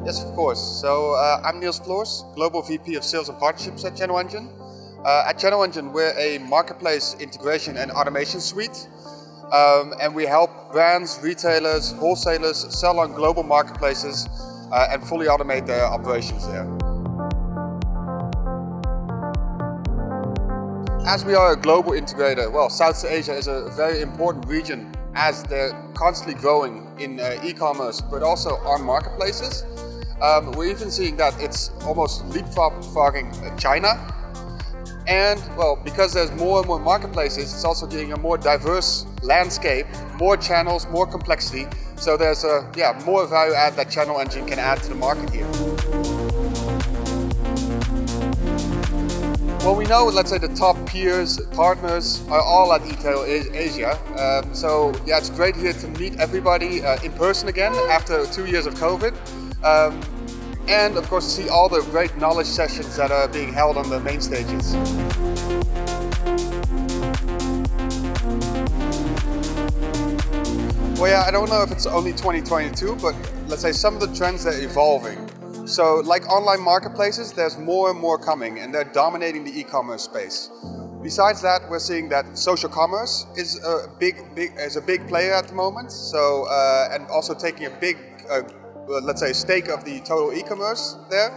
Yes, of course. So I'm Niels Floors, Global VP of Sales and Partnerships at ChannelEngine. At ChannelEngine, we're a marketplace integration and automation suite. And we help brands, retailers, wholesalers sell on global marketplaces and fully automate their operations there. As we are a global integrator, well, Southeast Asia is a very important region as they're constantly growing in e-commerce, but also on marketplaces. We're even seeing that it's almost leapfrogging China. And well, because there's more and more marketplaces, it's also getting a more diverse landscape, more channels, more complexity. So there's more value add that ChannelEngine can add to the market here. Well, we know, let's say, the top peers, partners are all at eTail Asia. So yeah, it's great here to meet everybody in person again after 2 years of COVID. And of course, see all the great knowledge sessions that are being held on the main stages. Well, yeah, I don't know if it's only 2022, but let's say some of the trends are evolving. So like online marketplaces, there's more and more coming and they're dominating the e-commerce space. Besides that, we're seeing that social commerce is a big player at the moment. So and also taking a big, let's say, stake of the total e-commerce there.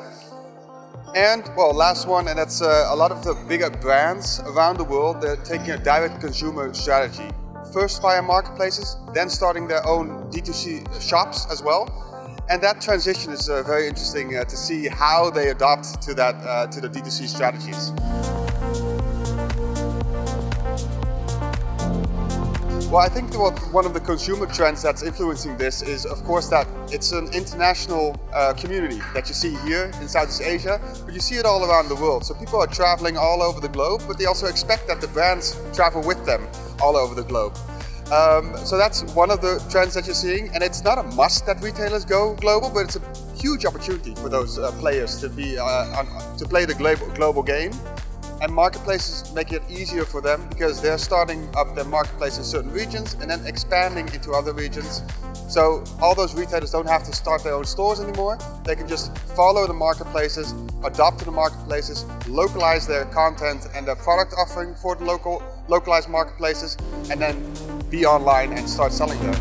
And well, last one, and that's a lot of the bigger brands around the world, they're taking a direct consumer strategy. First via marketplaces, then starting their own D2C shops as well. And that transition is very interesting to see how they adapt to that to the D2C strategies. Well, I think one of the consumer trends that's influencing this is, of course, that it's an international community that you see here in Southeast Asia, but you see it all around the world. So people are traveling all over the globe, but they also expect that the brands travel with them all over the globe. So that's one of the trends that you're seeing, and it's not a must that retailers go global, but it's a huge opportunity for those players to be to play the global game. And marketplaces make it easier for them because they're starting up their marketplace in certain regions and then expanding into other regions. So all those retailers don't have to start their own stores anymore. They can just follow the marketplaces, adopt to the marketplaces, localize their content and their product offering for the localized marketplaces, and then be online and start selling there.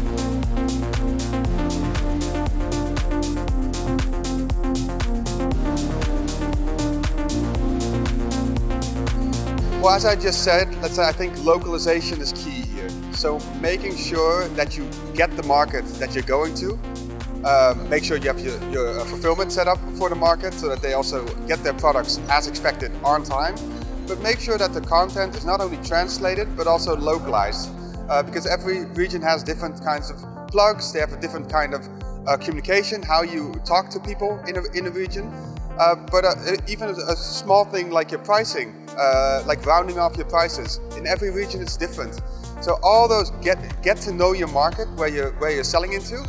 Well, as I just said, I think localization is key here. So making sure that you get the market that you're going to, make sure you have your fulfillment set up for the market so that they also get their products as expected on time. But make sure that the content is not only translated, but also localized. Because every region has different kinds of plugs, they have a different kind of communication, how you talk to people in a region. But even a small thing like your pricing, like rounding off your prices, in every region it's different. So all those get to know your market where you're selling into,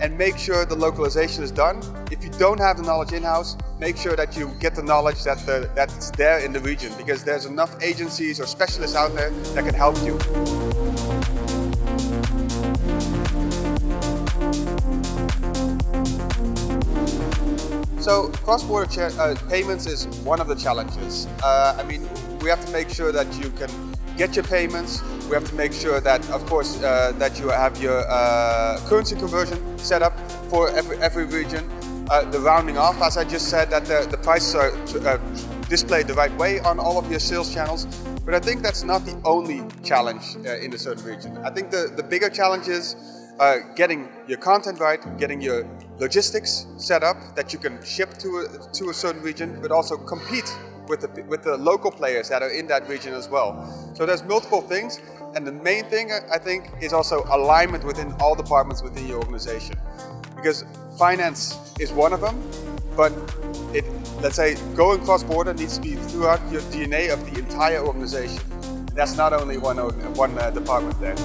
and make sure the localization is done. If you don't have the knowledge in-house, make sure that you get the knowledge that's there in the region, because there's enough agencies or specialists out there that can help you. So cross-border payments is one of the challenges. I mean, we have to make sure that you can get your payments. We have to make sure that, of course, that you have your currency conversion set up for every region. The rounding off, as I just said, that the prices are displayed the right way on all of your sales channels. But I think that's not the only challenge in a certain region. I think the bigger challenge is getting your content right, getting your logistics set up that you can ship to a certain region, but also compete with the local players that are in that region as well. So there's multiple things, and the main thing I think is also alignment within all departments within your organization. Because finance is one of them, but let's say going cross-border needs to be throughout your DNA of the entire organization. That's not only one department there.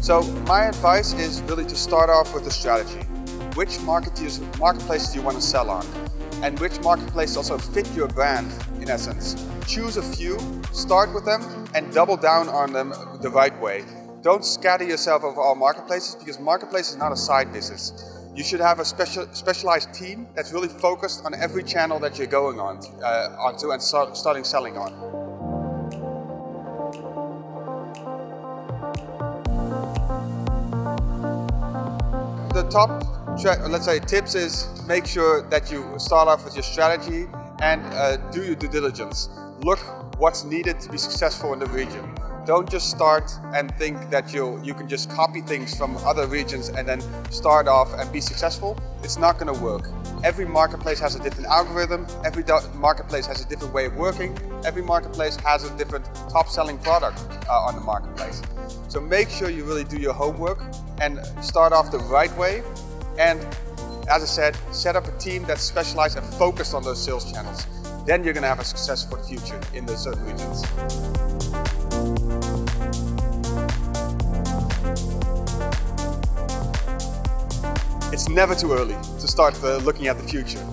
So my advice is really to start off with a strategy. which marketplaces you want to sell on, and which marketplaces also fit your brand in essence. Choose a few, start with them, and double down on them the right way. Don't scatter yourself over all marketplaces, because marketplace is not a side business. You should have a specialized team that's really focused on every channel that you're going onto and starting selling on. The top, let's say, tips is make sure that you start off with your strategy and do your due diligence. Look what's needed to be successful in the region. Don't just start and think that you can just copy things from other regions and then start off and be successful. It's not going to work. Every marketplace has a different algorithm. Every marketplace has a different way of working. Every marketplace has a different top-selling product on the marketplace. So make sure you really do your homework and start off the right way. And as I said, set up a team that's specialized and focused on those sales channels. Then you're going to have a successful future in those certain regions. It's never too early to start looking at the future.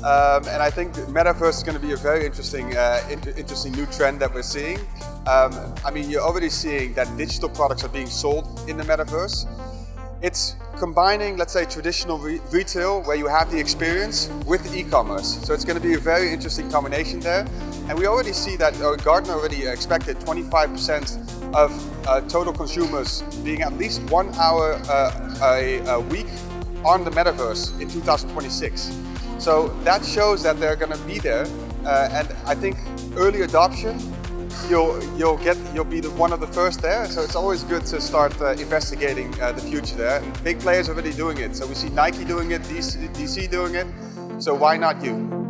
And I think the metaverse is going to be a very interesting new trend that we're seeing. I mean, you're already seeing that digital products are being sold in the metaverse. It's combining, let's say, traditional retail where you have the experience with e-commerce. So it's going to be a very interesting combination there. And we already see that Gartner already expected 25% of total consumers being at least 1 hour a week on the metaverse in 2026. So that shows that they're going to be there, and I think early adoption, you'll be one of the first there. So it's always good to start investigating the future there. And big players are already doing it. So we see Nike doing it, DC doing it. So why not you?